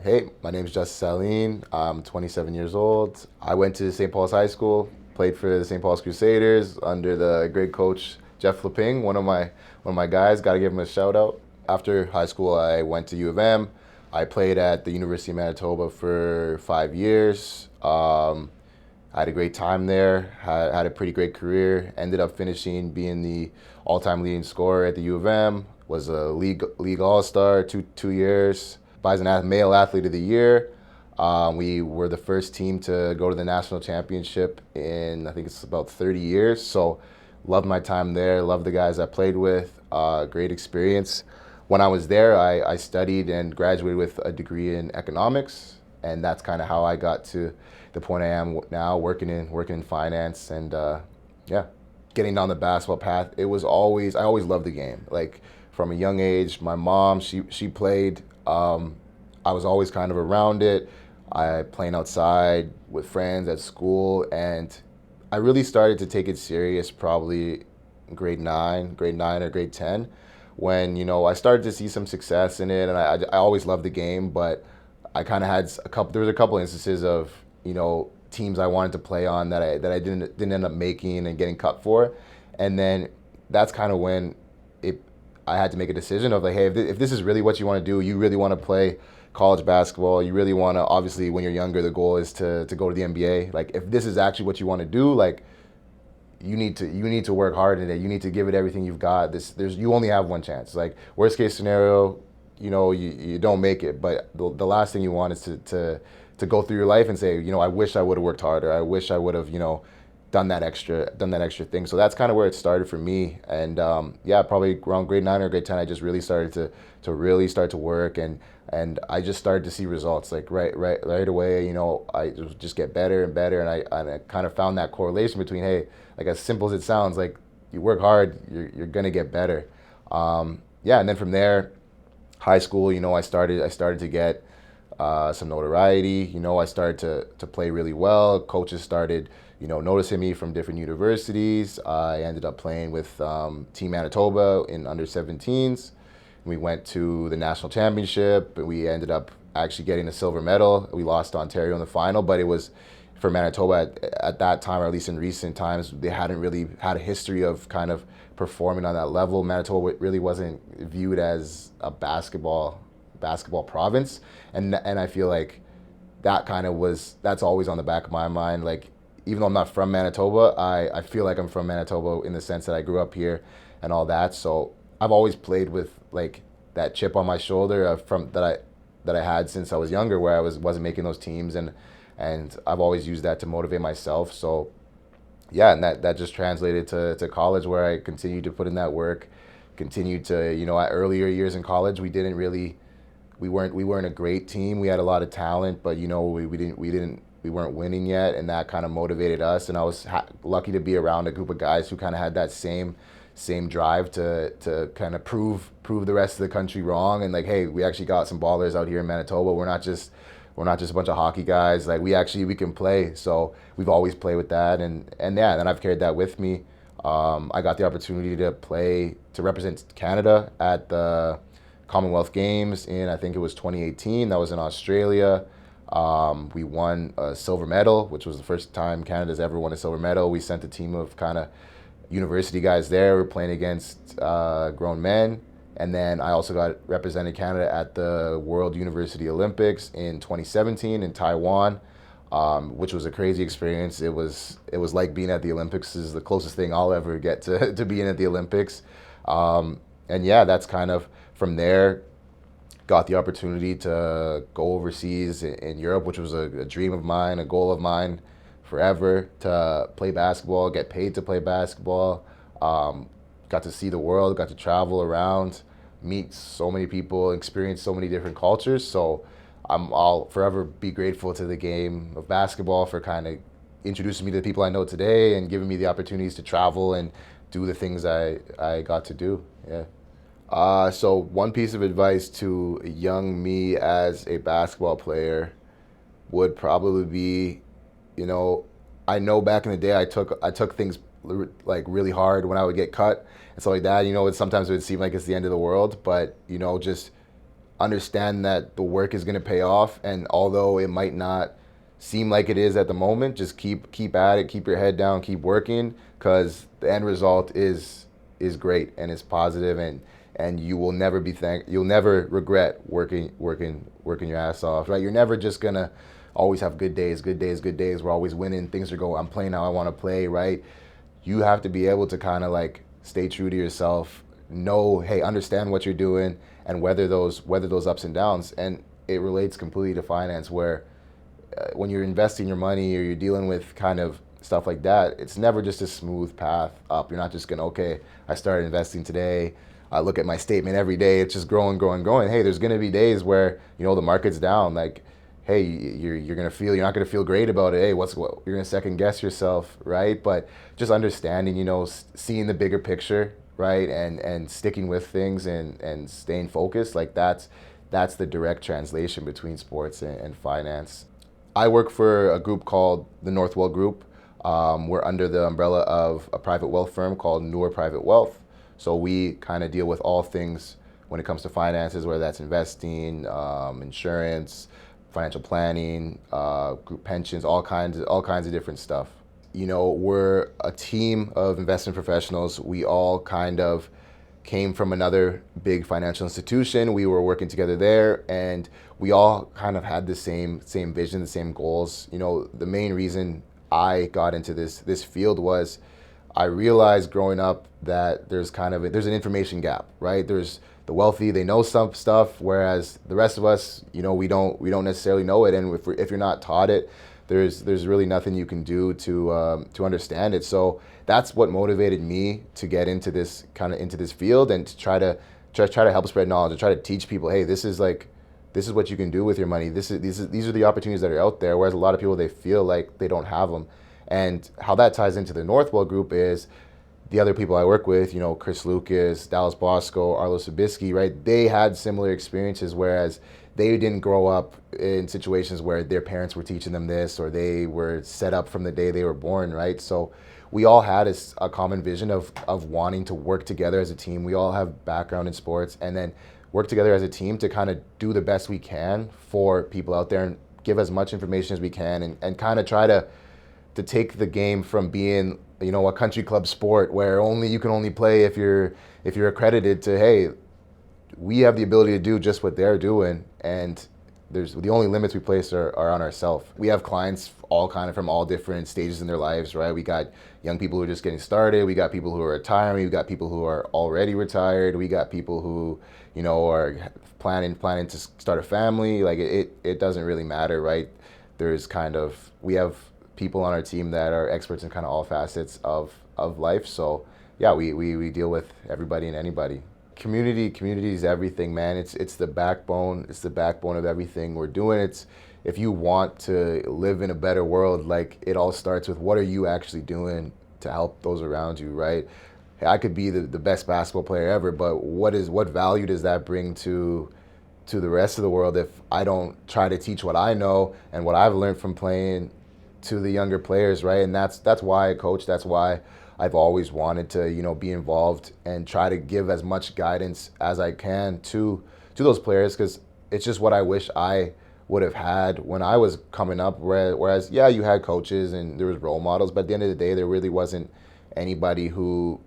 Hey, my name is Justus Alleyn. I'm 27 years old. I went to St. Paul's High School, played for the St. Paul's Crusaders under the great coach Jeff Leping, one of my guys. Got to give him a shout out. After high school, I went to U of M. I played at the University of Manitoba for 5 years. I had a great time there. Had a pretty great career. Ended up finishing being the all-time leading scorer at the U of M. Was a league all-star two years. Male athlete of the year. We were the first team to go to the national championship in I think it's about 30 years. So loved my time there. Loved the guys I played with. Great experience. When I was there, I studied and graduated with a degree in economics, and that's kind of how I got to the point I am now, working in finance, and yeah, getting down the basketball path. I always loved the game. Like from a young age, my mom she played. I was always kind of around it. I playing outside with friends at school, and I really started to take it serious probably grade nine or grade 10, when I started to see some success in it, and I always loved the game, but I kind of had a couple. There was a couple instances of teams I wanted to play on that I didn't end up making and getting cut for, and then that's kind of when it I had to make a decision of like, hey, if this is really what you want to do, you really want to play college basketball, you really want to, obviously when you're younger, the goal is to go to the NBA. Like if this is actually what you want to do, like you need to work hard in it. You need to give it everything you've got. You only have one chance. Like worst case scenario, you don't make it. But the last thing you want is to go through your life and say, I wish I would have worked harder. I wish I would have, done that extra thing. So that's kind of where it started for me. And yeah, probably around grade 9 or grade 10, I just really started to really start to work, and I just started to see results like right away. I just get better and better, and I kind of found that correlation between, hey, like as simple as it sounds, like you work hard, you're gonna get better. Yeah, and then from there, high school, I started to get some notoriety. I started to play really well. Coaches started, noticing me from different universities. I ended up playing with Team Manitoba in under 17s. We went to the national championship. We ended up actually getting a silver medal. We lost to Ontario in the final, but it was for Manitoba at that time, or at least in recent times, they hadn't really had a history of kind of performing on that level. Manitoba really wasn't viewed as a basketball province, and I feel like that's always on the back of my mind. Like even though I'm not from Manitoba, I feel like I'm from Manitoba in the sense that I grew up here and all that. So I've always played with like that chip on my shoulder from that I had since I was younger, where I wasn't making those teams, and I've always used that to motivate myself. So yeah, and that just translated to college, where I continued to put in that work, continued to, at earlier years in college, we weren't a great team. We had a lot of talent, but we weren't winning yet, and that kind of motivated us. And I was lucky to be around a group of guys who kind of had that same drive to kind of prove the rest of the country wrong, and like, hey, we actually got some ballers out here in Manitoba. We're not just a bunch of hockey guys. Like we can play. So we've always played with that, and yeah, then I've carried that with me. I got the opportunity to represent Canada at the Commonwealth Games in, I think it was 2018. That was in Australia. We won a silver medal, which was the first time Canada's ever won a silver medal. We sent a team of kind of university guys there. We're playing against grown men. And then I also got represented Canada at the World University Olympics in 2017 in Taiwan, which was a crazy experience. It was like being at the Olympics. This is the closest thing I'll ever get to being at the Olympics. And yeah, that's kind of from there. Got the opportunity to go overseas in Europe, which was a dream of mine, a goal of mine forever, to play basketball, get paid to play basketball. Got to see the world, got to travel around, meet so many people, experience so many different cultures. So I'll forever be grateful to the game of basketball for kind of introducing me to the people I know today and giving me the opportunities to travel and do the things I got to do. Yeah. So one piece of advice to young me as a basketball player would probably be, you know, I know back in the day I took things like really hard when I would get cut and stuff like that. Sometimes it would seem like it's the end of the world, but just understand that the work is going to pay off, and although it might not seem like it is at the moment, just keep at it, keep your head down, keep working, because the end result is great and it's positive, and you will never you'll never regret working your ass off, right? You're never just gonna always have good days, good days, good days. We're always winning. Things are going. I'm playing how I want to play, right? You have to be able to kind of like stay true to yourself. Know, hey, understand what you're doing and weather those ups and downs. And it relates completely to finance, where when you're investing your money or you're dealing with kind of stuff like that, it's never just a smooth path up. You're not just gonna, okay, I started investing today. I look at my statement every day. It's just growing, growing, growing. Hey, there's gonna be days where the market's down. Like, hey, you're not gonna feel great about it. Hey, you're gonna second guess yourself, right? But just understanding, seeing the bigger picture, right, and sticking with things and staying focused. Like that's the direct translation between sports and finance. I work for a group called the Northwell Group. We're under the umbrella of a private wealth firm called Newer Private Wealth. So we kind of deal with all things when it comes to finances, whether that's investing, insurance, financial planning, group pensions, all kinds of different stuff. We're a team of investment professionals. We all kind of came from another big financial institution. We were working together there, and we all kind of had the same vision, the same goals. The main reason I got into this field was I realized growing up that there's an information gap, right? There's the wealthy, they know some stuff, whereas the rest of us, we don't necessarily know it, and if you're not taught it, there's really nothing you can do to understand it. So that's what motivated me to get into this field, and to try to help spread knowledge, and try to teach people, hey, this is what you can do with your money. These are the opportunities that are out there. Whereas a lot of people, they feel like they don't have them. And how that ties into the Northwell Group is the other people I work with, Chris Lucas, Dallas Bosco, Arlo Sabisky, right? They had similar experiences, whereas they didn't grow up in situations where their parents were teaching them this, or they were set up from the day they were born, right? So we all had a common vision of wanting to work together as a team. We all have background in sports, and then work together as a team to kind of do the best we can for people out there, and give as much information as we can, and kind of try to take the game from being a country club sport where you can only play if you're accredited, to, hey, we have the ability to do just what they're doing, and the only limits we place are on ourselves. We have clients all kind of from all different stages in their lives, right? We got young people who are just getting started. We got people who are retiring. We got people who are already retired. We got people who are planning to start a family. Like it doesn't really matter, right? We have people on our team that are experts in kind of all facets of life. So yeah, we deal with everybody and anybody. Community is everything, man. It's the backbone. It's the backbone of everything we're doing. If you want to live in a better world, like, it all starts with, what are you actually doing to help those around you, right? Hey, I could be the best basketball player ever, but what value does that bring to the rest of the world if I don't try to teach what I know and what I've learned from playing to the younger players, right? And that's why I coach. That's why I've always wanted to, be involved and try to give as much guidance as I can to those players, because it's just what I wish I would have had when I was coming up. Whereas, yeah, you had coaches and there was role models, but at the end of the day, there really wasn't anybody who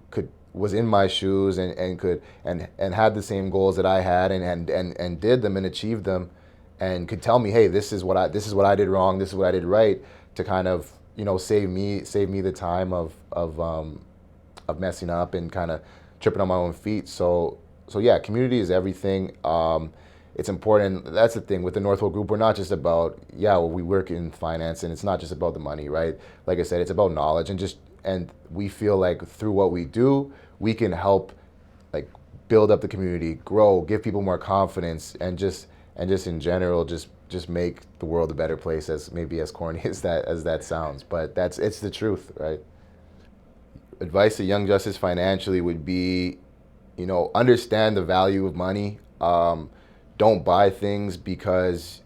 was in my shoes and could had the same goals that I had and did them and achieved them, and could tell me, hey, this is what I did wrong, this is what I did right, to kind of save me the time of messing up and kind of tripping on my own feet. So yeah, community is everything. It's important. That's the thing with the Northwell Group. We're not just about, we work in finance, and it's not just about the money, right? Like I said, it's about knowledge, and we feel like through what we do, we can help, like, build up the community, grow, give people more confidence, and just in general, just make the world a better place, as corny as that sounds, but it's the truth, right? Advice to young Justus financially would be, understand the value of money. Don't buy things because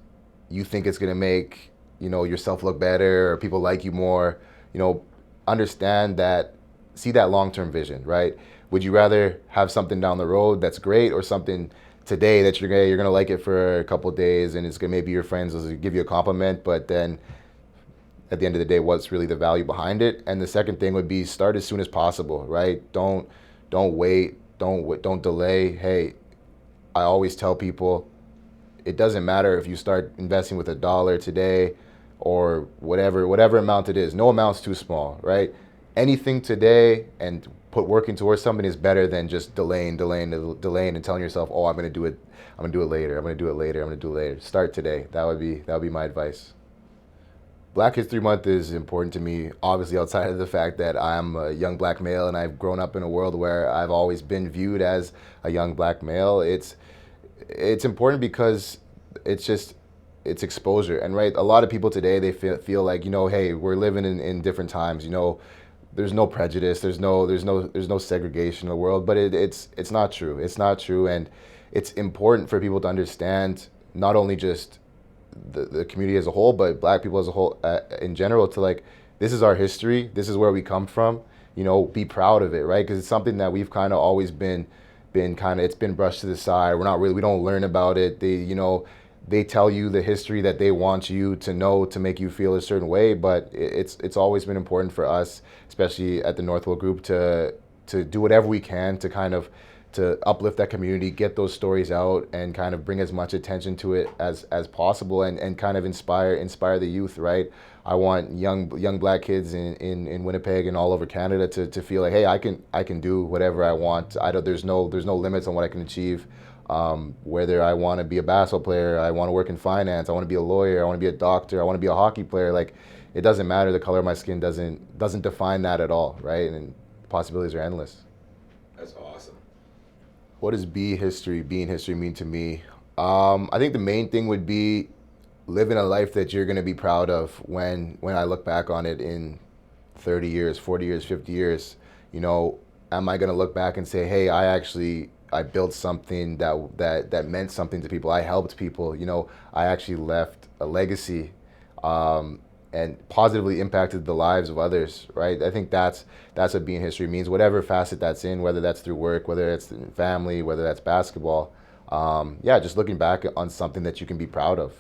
you think it's gonna make yourself look better or people like you more. Understand that, see that long-term vision, right? Would you rather have something down the road that's great, or something today that you're gonna like it for a couple of days, and it's gonna, maybe your friends will give you a compliment, but then at the end of the day, what's really the value behind it? And the second thing would be start as soon as possible, right? Don't wait, don't delay. Hey, I always tell people it doesn't matter if you start investing with $1 today or whatever amount it is. No amount's too small, right? Anything today and put working towards something is better than just delaying and telling yourself, oh, I'm gonna do it, I'm gonna do it later, I'm gonna do it later, I'm gonna do it later. Start today. That would be my advice. Black History Month is important to me, obviously outside of the fact that I'm a young black male and I've grown up in a world where I've always been viewed as a young black male. It's important because it's just it's exposure. And right, a lot of people today they feel like, hey, we're living in different times. There's no prejudice, there's no segregation in the world, but it's not true. It's not true, and it's important for people to understand not only just the community as a whole, but black people as a whole in general, to like, this is our history, this is where we come from, be proud of it, right? Because it's something that we've kind of always been kind of, it's been brushed to the side. We don't learn about it. They tell you the history that they want you to know to make you feel a certain way, but it's always been important for us, especially at the Northwell group, to do whatever we can to kind of to uplift that community, get those stories out, and kind of bring as much attention to it as possible, and kind of inspire the youth, right? I want young black kids in Winnipeg and all over Canada to feel like, hey, I can do whatever I want. There's no limits on what I can achieve. Whether I want to be a basketball player, I want to work in finance, I want to be a lawyer, I want to be a doctor, I want to be a hockey player. Like, it doesn't matter. The color of my skin doesn't define that at all, right? And possibilities are endless. That's awesome. What does being history mean to me? I think the main thing would be living a life that you're going to be proud of when I look back on it in 30 years, 40 years, 50 years. Am I going to look back and say, hey, I built something that meant something to people. I helped people. I actually left a legacy, and positively impacted the lives of others, right? I think that's what being history means, whatever facet that's in, whether that's through work, whether it's in family, whether that's basketball. Yeah, just looking back on something that you can be proud of.